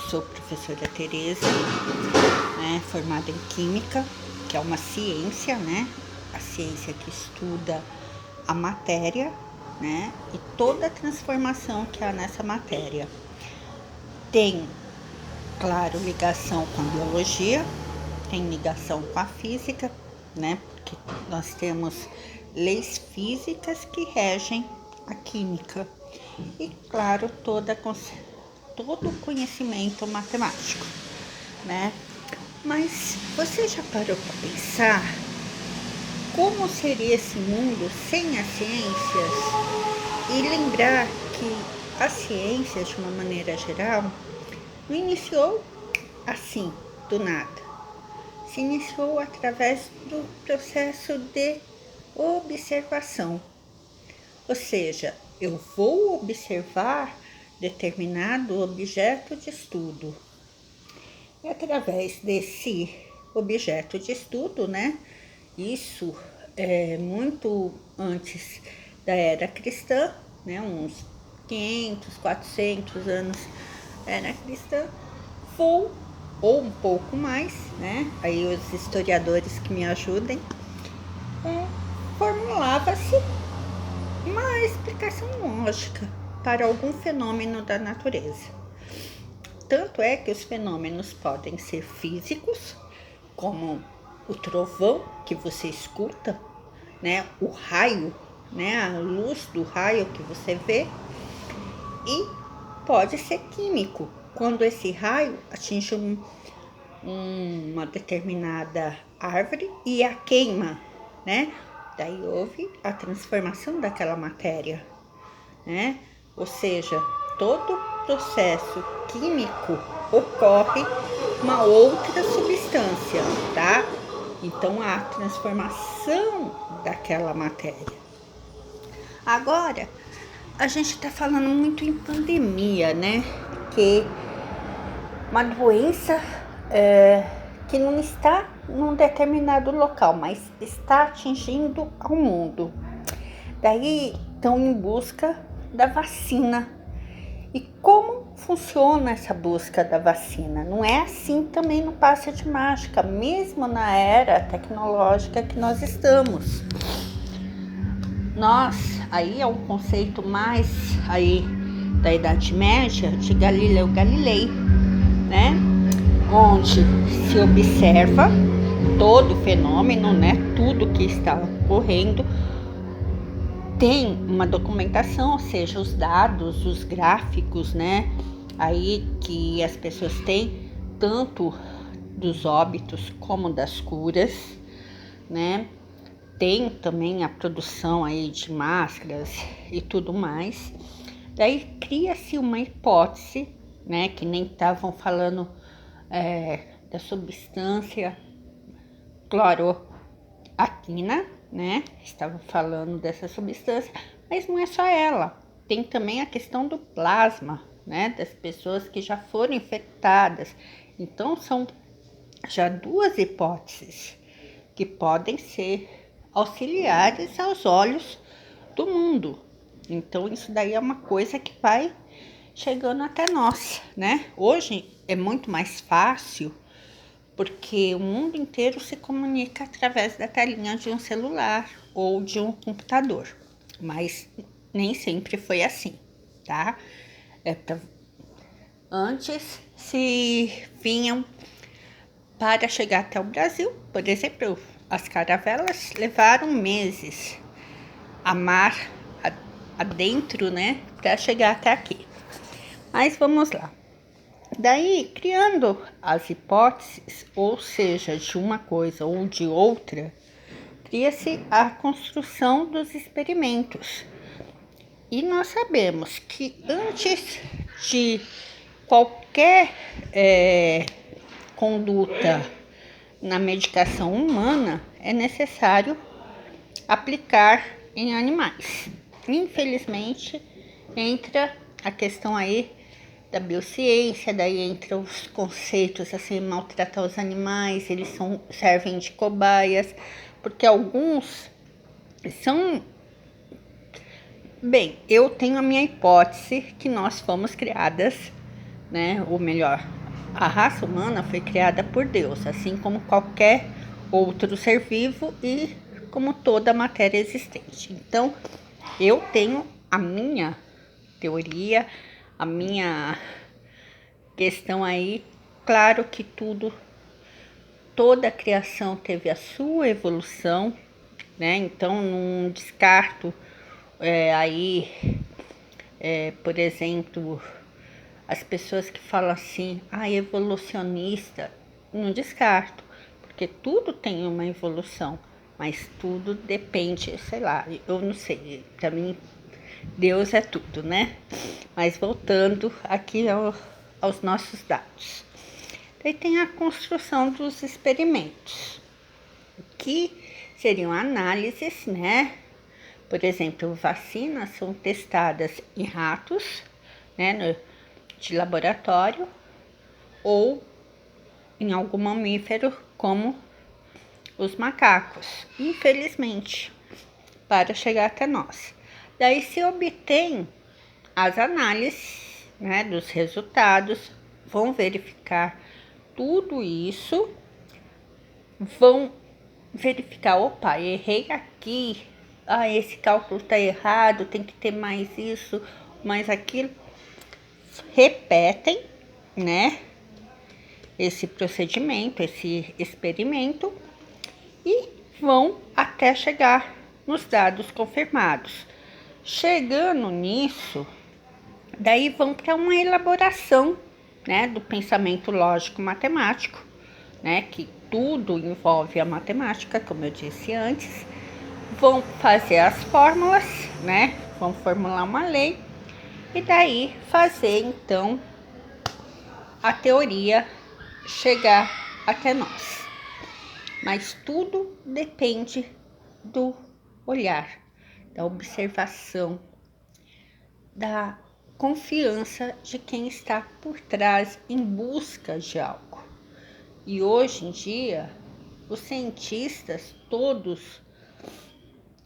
Sou professora Tereza, né, formada em Química, que é uma ciência, né? A ciência que estuda a matéria, né? E toda a transformação que há nessa matéria. Tem, claro, ligação com a biologia, tem ligação com a física, né? Porque nós temos leis físicas que regem a química. E, claro, todo o conhecimento matemático, né? Mas você já parou para pensar como seria esse mundo sem as ciências? E lembrar que as ciências, de uma maneira geral, não iniciou assim, do nada. Se iniciou através do processo de observação. Ou seja, eu vou observar determinado objeto de estudo. E através desse objeto de estudo, né? Isso é muito antes da era cristã, né? Uns 500, 400 anos da era cristã, ou um pouco mais, né? Aí os historiadores que me ajudem, formulava-se uma explicação lógica para algum fenômeno da natureza. Tanto é que os fenômenos podem ser físicos, como o trovão que você escuta, né? O raio, né? A luz do raio que você vê. E pode ser químico, quando esse raio atinge uma determinada árvore e a queima, né? Daí houve a transformação daquela matéria, né? Ou seja, todo processo químico ocorre uma outra substância, tá? Então, a transformação daquela matéria. Agora, a gente tá falando muito em pandemia, né? Que uma doença que não está num determinado local, mas está atingindo ao mundo. Daí estão em busca da vacina. E como funciona essa busca da vacina? Não é assim também no passe de mágica, mesmo na era tecnológica que nós estamos. Aí é um conceito mais aí da Idade Média de Galileu Galilei, né? Onde se observa todo o fenômeno, né? Tudo que está ocorrendo, tem uma documentação, ou seja, os dados, os gráficos, né? Aí que as pessoas têm, tanto dos óbitos como das curas, né? Tem também a produção aí de máscaras e tudo mais. Daí cria-se uma hipótese, né? Que nem estavam falando da substância cloroaquina, né? Estava falando dessa substância, mas não é só ela. Tem também a questão do plasma, né? Das pessoas que já foram infectadas. Então, são já duas hipóteses que podem ser auxiliares aos olhos do mundo. Então, isso daí é uma coisa que vai chegando até nós, né? Hoje é muito mais fácil, porque o mundo inteiro se comunica através da telinha de um celular ou de um computador, mas nem sempre foi assim, tá? Antes se vinham para chegar até o Brasil, por exemplo, as caravelas levaram meses a mar adentro, né, para chegar até aqui. Mas vamos lá. Daí, criando as hipóteses, ou seja, de uma coisa ou de outra, cria-se a construção dos experimentos. E nós sabemos que antes de qualquer conduta na medicação humana, é necessário aplicar em animais. Infelizmente, entra a questão aí da biociência, daí entra os conceitos assim, maltratar os animais, eles servem de cobaias, porque alguns são Bem, eu tenho a minha hipótese que nós fomos criadas, né? Ou melhor, a raça humana foi criada por Deus, assim como qualquer outro ser vivo e como toda a matéria existente. Então, eu tenho a minha teoria, a minha questão aí. Claro que toda a criação teve a sua evolução, né? Então, não descarto por exemplo, as pessoas que falam assim, evolucionista, não descarto, porque tudo tem uma evolução, mas tudo depende, sei lá, eu não sei, para mim Deus é tudo, né? Mas voltando aqui aos nossos dados. Daí tem a construção dos experimentos, que seriam análises, né? Por exemplo, vacinas são testadas em ratos, né, de laboratório, ou em algum mamífero, como os macacos, infelizmente, para chegar até nós. Daí se obtém as análises, né, dos resultados, vão verificar tudo isso, vão verificar, opa, errei aqui, esse cálculo está errado, tem que ter mais isso, mais aquilo. Repetem, né, esse procedimento, esse experimento, e vão até chegar nos dados confirmados. Chegando nisso, daí vão para uma elaboração, né, do pensamento lógico-matemático, né, que tudo envolve a matemática, como eu disse antes. Vão fazer as fórmulas, né, vão formular uma lei e daí fazer então a teoria chegar até nós. Mas tudo depende do olhar, da observação, da confiança de quem está por trás em busca de algo. E hoje em dia, os cientistas todos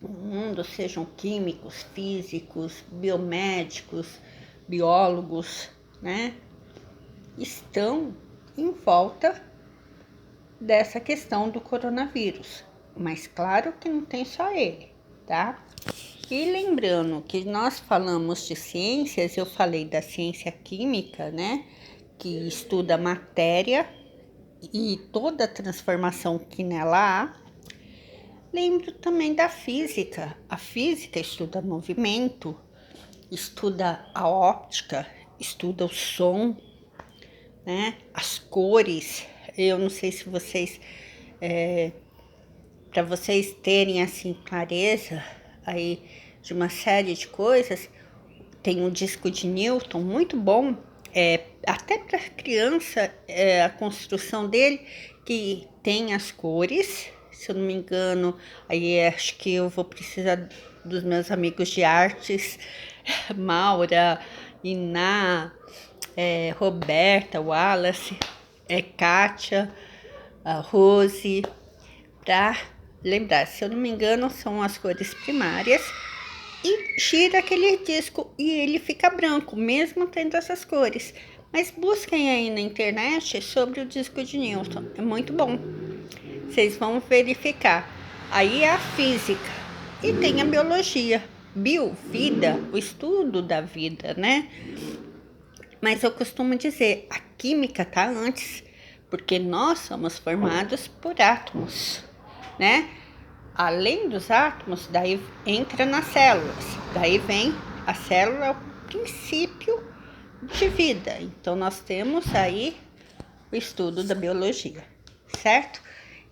no mundo, sejam químicos, físicos, biomédicos, biólogos, né, estão em volta dessa questão do coronavírus. Mas claro que não tem só ele, tá? E lembrando que nós falamos de ciências, eu falei da ciência química, né, que estuda a matéria e toda a transformação que nela há. Lembro também da física. A física estuda movimento, estuda a óptica, estuda o som, né, as cores. Eu não sei se vocês, para vocês terem assim clareza aí de uma série de coisas, tem um disco de Newton muito bom, até para criança, a construção dele, que tem as cores. Se eu não me engano, aí acho que eu vou precisar dos meus amigos de artes, Maura, Iná, Roberta, Wallace, Kátia, a Rose, para lembrar. Se eu não me engano, são as cores primárias. E gira aquele disco e ele fica branco, mesmo tendo essas cores. Mas busquem aí na internet sobre o disco de Newton, é muito bom. Vocês vão verificar. Aí é a física e tem a biologia. Bio, vida, o estudo da vida, né? Mas eu costumo dizer, a química tá antes, porque nós somos formados por átomos, né? Além dos átomos, daí entra nas células. Daí vem a célula, é o princípio de vida. Então, nós temos aí o estudo da biologia, certo?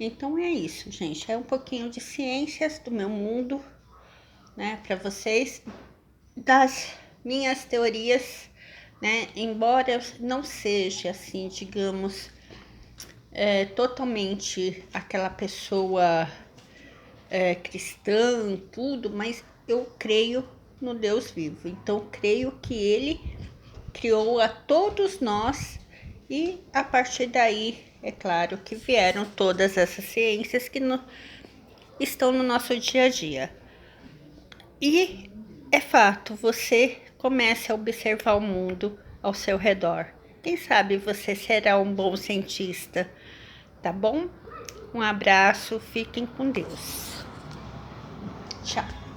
Então, é isso, gente. É um pouquinho de ciências do meu mundo, né? Para vocês, das minhas teorias, né? Embora eu não seja, assim, digamos, totalmente aquela pessoa cristã e tudo, mas eu creio no Deus vivo. Então, creio que Ele criou a todos nós e a partir daí, é claro que vieram todas essas ciências que estão no nosso dia a dia. E é fato, você comece a observar o mundo ao seu redor. Quem sabe você será um bom cientista, tá bom? Um abraço, fiquem com Deus. Tchau.